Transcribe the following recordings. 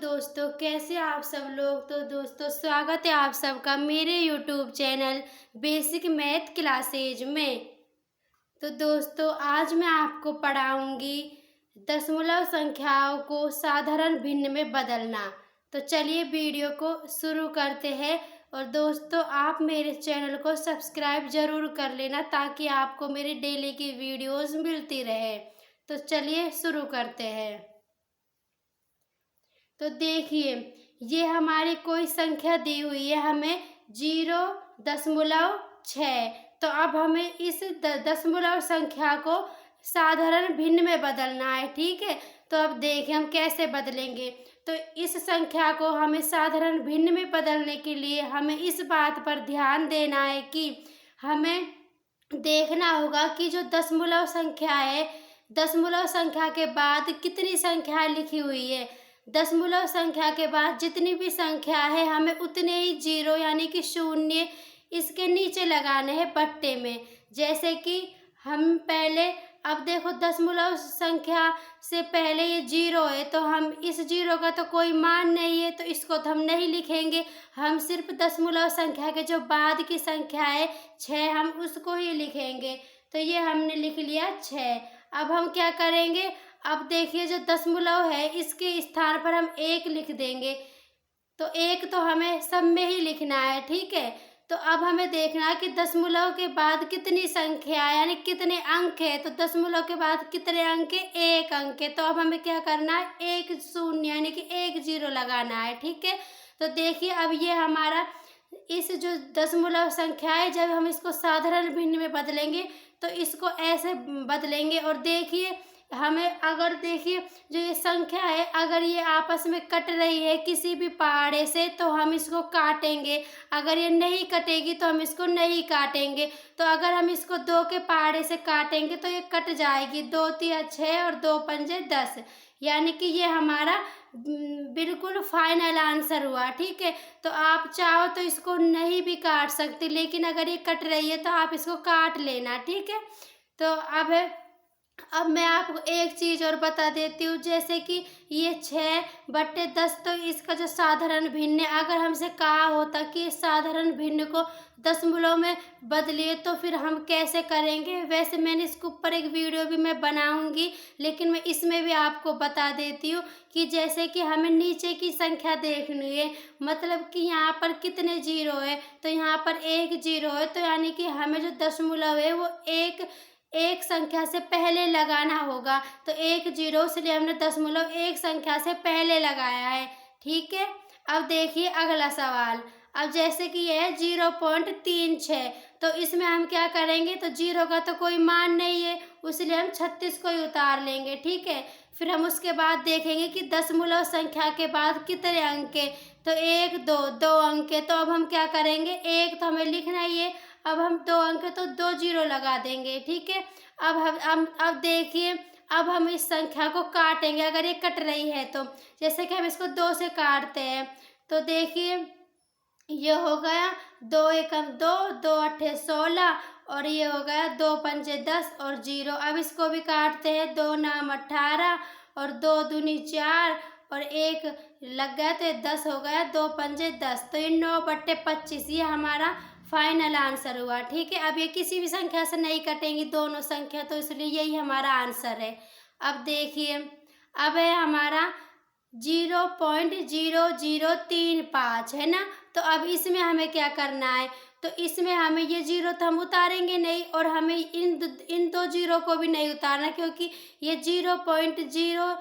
दोस्तों, कैसे आप सब लोग। तो दोस्तों, स्वागत है आप सबका मेरे YouTube channel basic math classes में। तो दोस्तों, आज मैं आपको पढ़ाऊंगी दशमलव संख्याओं को साधारण भिन्न में बदलना। तो चलिए वीडियो को शुरू करते हैं। और दोस्तों, आप मेरे चैनल को सब्सक्राइब जरूर कर लेना ताकि आपको मेरी डेली की वीडियोस मिलती रहे। तो चलिए शुरू करते हैं। तो देखिए, ये हमारी कोई संख्या दी हुई है हमें 0.6। तो अब हमें इस दशमलव संख्या को साधारण भिन्न में बदलना है। ठीक है, तो अब देखिए हम कैसे बदलेंगे। तो इस संख्या को हमें साधारण भिन्न में बदलने के लिए हमें इस बात पर ध्यान देना है कि हमें देखना होगा कि जो दशमलव संख्या है, दशमलव संख्या के बाद कितनी संख्या लिखी हुई है। दशमलव संख्या के बाद जितनी भी संख्या है हमें उतने ही जीरो यानी कि शून्य इसके नीचे लगाने हैं पट्टे में। जैसे कि हम पहले, अब देखो दशमलव संख्या से पहले ये जीरो है तो हम इस जीरो का तो कोई मान नहीं है तो इसको तो हम नहीं लिखेंगे। हम सिर्फ दशमलव संख्या के जो बाद की संख्या है 6, हम उसको ही लिखेंगे। तो ये हमने लिख लिया 6। अब हम क्या करेंगे, अब देखिए जो दशमलव है इसके स्थान पर हम 1 लिख देंगे। तो 1 तो हमें सब में ही लिखना है। ठीक है, तो अब हमें देखना है कि दशमलव के बाद कितनी संख्या यानी कितने अंक है। तो दशमलव के बाद कितने अंक है, 1 अंक है। तो अब हमें क्या करना है, 1 शून्य यानी कि 1 जीरो लगाना है। ठीक है, तो देखिए अब ये हमारा इस जो दशमलव संख्या है, जब हम इसको साधारण भिन्न में बदलेंगे तो इसको ऐसे बदलेंगे। और देखिए हमें, अगर देखिए जो ये संख्या है अगर ये आपस में कट रही है किसी भी पहाड़े से तो हम इसको काटेंगे। अगर ये नहीं कटेगी तो हम इसको नहीं काटेंगे। तो अगर हम इसको 2 के पहाड़े से काटेंगे तो ये कट जाएगी। 2 तिया 6 और 2 पंजे 10, यानी कि ये हमारा बिल्कुल फाइनल आंसर हुआ। ठीक है, तो आप चाहो तो इसको नहीं भी काट सकते, लेकिन अगर ये कट रही है तो आप इसको काट लेना। ठीक है, तो अब मैं आपको एक चीज़ और बता देती हूँ। जैसे कि ये 6/10, तो इसका जो साधारण भिन्न, अगर हमसे कहा होता कि इस साधारण भिन्न को दशमलव में बदलिए तो फिर हम कैसे करेंगे। वैसे मैंने इसके ऊपर एक वीडियो भी मैं बनाऊंगी, लेकिन मैं इसमें भी आपको बता देती हूँ कि जैसे कि हमें नीचे की संख्या देखनी है, मतलब कि यहाँ पर कितने जीरो है। तो यहाँ पर 1 जीरो है, तो यानी कि हमें जो दशमलव है वो एक संख्या से पहले लगाना होगा। तो 1 जीरो, इसलिए हमने दशमलव एक संख्या से पहले लगाया है। ठीक है, अब देखिए अगला सवाल। अब जैसे कि यह है 0.36, तो इसमें हम क्या करेंगे, तो जीरो का तो कोई मान नहीं है इसलिए हम 36 को ही उतार लेंगे। ठीक है, फिर हम उसके बाद देखेंगे कि दशमलव संख्या के बाद कितने अंक है। तो 1 2 अंक है। तो अब हम क्या करेंगे, 1 तो हमें लिखना ही है, अब हम 2 अंक तो 2 जीरो लगा देंगे। ठीक है, अब देखिए, अब हम इस संख्या को काटेंगे अगर ये कट रही है तो। जैसे कि हम इसको 2 से काटते हैं तो देखिए ये हो गया 2 एकम 2, 2 अट्ठे 16 और ये हो गया 2 पंजे 10 और जीरो। अब इसको भी काटते हैं, 2 नाम 18 और 2 दूनी 4 और 1 लग गया तो ये 10 हो गया, 2 पंजे 10। तो ये 9/25 ये हमारा फाइनल आंसर हुआ। ठीक है, अब ये किसी भी संख्या से नहीं कटेंगी दोनों संख्या, तो इसलिए यही हमारा आंसर है। अब देखिए, अब है हमारा 0.0035 है ना। तो अब इसमें हमें क्या करना है, तो इसमें हमें ये जीरो तो हम उतारेंगे नहीं और हमें इन 2 जीरो को भी नहीं उतारना, क्योंकि ये 0.0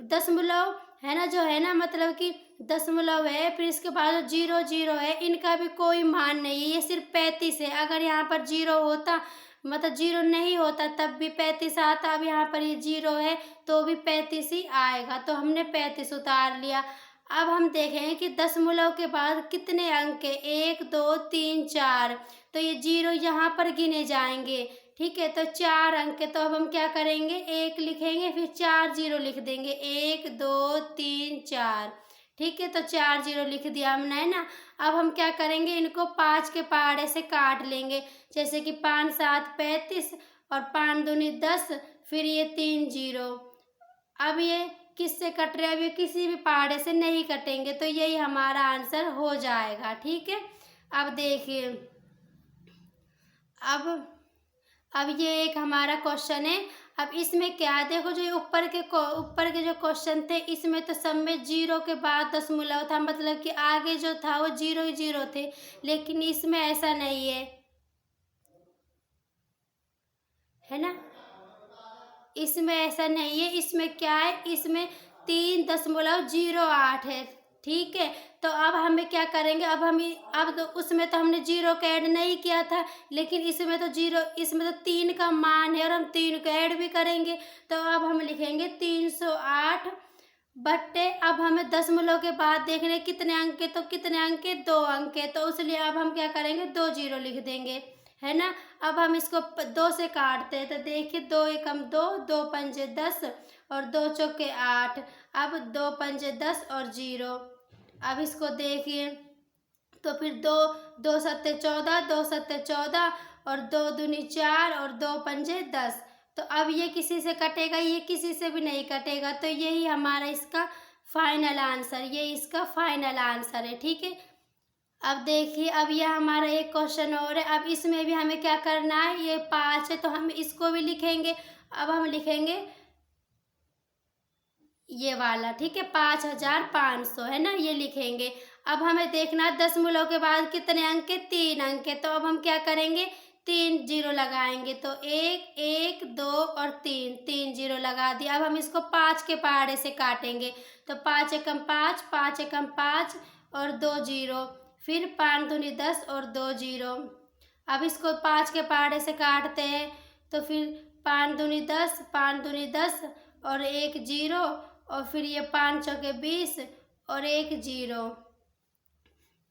दशमलव है ना, जो है ना, मतलब कि दशमलव है फिर इसके बाद जीरो जीरो है, इनका भी कोई मान नहीं है। ये सिर्फ 35 है। अगर यहाँ पर जीरो होता, मतलब जीरो नहीं होता तब भी 35 आता। अब यहाँ पर ये जीरो है तो भी 35 ही आएगा। तो हमने 35 उतार लिया। अब हम देखेंगे कि दशमलव के बाद कितने अंक है, 1 2 3 4। तो ये जीरो यहाँ पर गिने जाएंगे। ठीक है, तो 4 अंक है। तो अब हम क्या करेंगे, 1 लिखेंगे फिर 4 जीरो लिख देंगे, 1 2 3 4। ठीक है, तो 4 जीरो लिख दिया हमने, है ना। अब हम क्या करेंगे, इनको 5 के पहाड़े से काट लेंगे। जैसे कि 5 7 35 और 5 दूनी 10, फिर ये 3 जीरो। अब ये किससे कट रहे हैं, अब ये किसी भी पहाड़े से नहीं कटेंगे, तो यही हमारा आंसर हो जाएगा। ठीक है, अब देखिए, अब अब ये एक हमारा क्वेश्चन है। अब इसमें क्या है, देखो जो ये ऊपर के जो क्वेश्चन थे, इसमें तो सब में जीरो के बाद दशमलव था, मतलब कि आगे जो था वो जीरो ही जीरो थे, लेकिन इसमें ऐसा नहीं है ना, इसमें ऐसा नहीं है। इसमें क्या है, इसमें 3.08 है। ठीक है, तो अब हमें क्या करेंगे, अब तो उसमें तो हमने जीरो का ऐड नहीं किया था, लेकिन इसमें तो जीरो, इसमें तो 3 का मान है और हम 3 को ऐड भी करेंगे। तो अब हम लिखेंगे 308 बट्टे, अब हमें दशमलव के बाद देखने कितने अंक के, तो कितने अंक के, 2 अंक के, तो इसलिए अब हम क्या करेंगे, 2 जीरो लिख देंगे, है ना। अब हम इसको 2 से काटते हैं, तो देखिए 2 एकम 2, 2 पंजे 10 और 2 चौके 8, अब 2 पंजे 10 और जीरो। अब इसको देखिए, तो फिर 2 सत्ते 14, 2 सत्ते 14 और 2 दूनी 4 और 2 पंजे 10। तो अब ये किसी से कटेगा, ये किसी से भी नहीं कटेगा, तो यही हमारा इसका फाइनल आंसर, ये इसका फाइनल आंसर है। ठीक है, अब देखिए, अब यह हमारा एक क्वेश्चन और है। अब इसमें भी हमें क्या करना है, ये 5 है तो हम इसको भी लिखेंगे। अब हम लिखेंगे ये वाला, ठीक है, 5500 है ना, ये लिखेंगे। अब हमें देखना है दशमलव के बाद कितने अंक के, 3 अंक के, तो अब हम क्या करेंगे, 3 जीरो लगाएंगे, तो 1 1 2 और 3 जीरो लगा दिया। अब हम इसको 5 के पहाड़े से काटेंगे, तो 5 एकम 5, 5 एकम 5 और 2 जीरो, फिर 5 दूनी 10 और 2 जीरो। अब इसको 5 के पहाड़े से काटते हैं, तो फिर 5 दूनी 10, 5 दूनी 10 और 1 जीरो, और फिर ये 5 चौके 20 और 1 जीरो।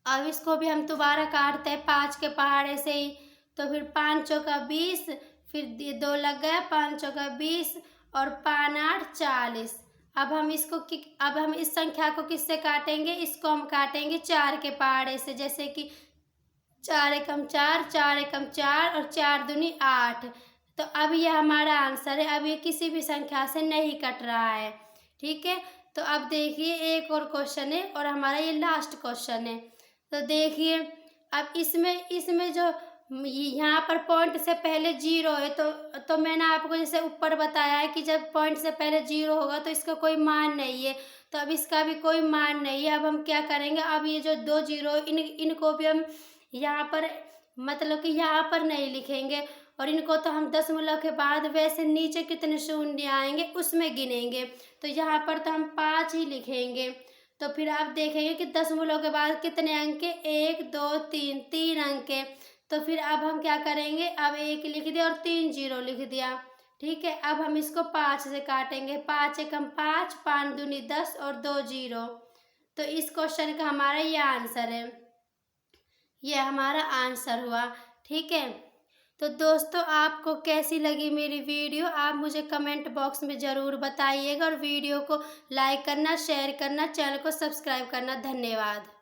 अब इसको भी हम दोबारा काटते हैं 5 के पहाड़े से ही, तो फिर 5 चौका 20, फिर 2 लग गया, 5 चौका 20 और 5 8 40। अब हम इस संख्या को किससे काटेंगे, इसको हम काटेंगे 4 के पहाड़े से, जैसे कि 4 एकम 4, 4 एकम 4 और 4 दूनी 8। तो अब ये हमारा आंसर है, अब ये किसी भी संख्या से नहीं कट रहा है। ठीक है, तो अब देखिए एक और क्वेश्चन है और हमारा ये लास्ट क्वेश्चन है। तो देखिए, अब इसमें जो यहाँ पर पॉइंट से पहले जीरो है, तो मैंने आपको जैसे ऊपर बताया है कि जब पॉइंट से पहले जीरो होगा तो इसका कोई मान नहीं है, तो अब इसका भी कोई मान नहीं है। अब हम क्या करेंगे, अब ये जो 2 जीरो इनको भी हम यहाँ पर, मतलब कि यहाँ पर नहीं लिखेंगे, और इनको तो हम दशमलव के बाद वैसे नीचे कितने शून्य आएंगे उसमें गिनेंगे, तो यहाँ पर तो हम 5 ही लिखेंगे। तो फिर आप देखेंगे कि दशमलव के बाद कितने अंक के, 1 2 3 अंक के, तो फिर अब हम क्या करेंगे, अब 1 लिख दिया और 3 जीरो लिख दिया। ठीक है, अब हम इसको 5 से काटेंगे, 5 एकम 5, 5 दूनी 10 और 2 जीरो। तो इस क्वेश्चन का हमारा ये आंसर है, ये हमारा आंसर हुआ। ठीक है, तो दोस्तों आपको कैसी लगी मेरी वीडियो, आप मुझे कमेंट बॉक्स में ज़रूर बताइएगा, और वीडियो को लाइक करना, शेयर करना, चैनल को सब्सक्राइब करना। धन्यवाद।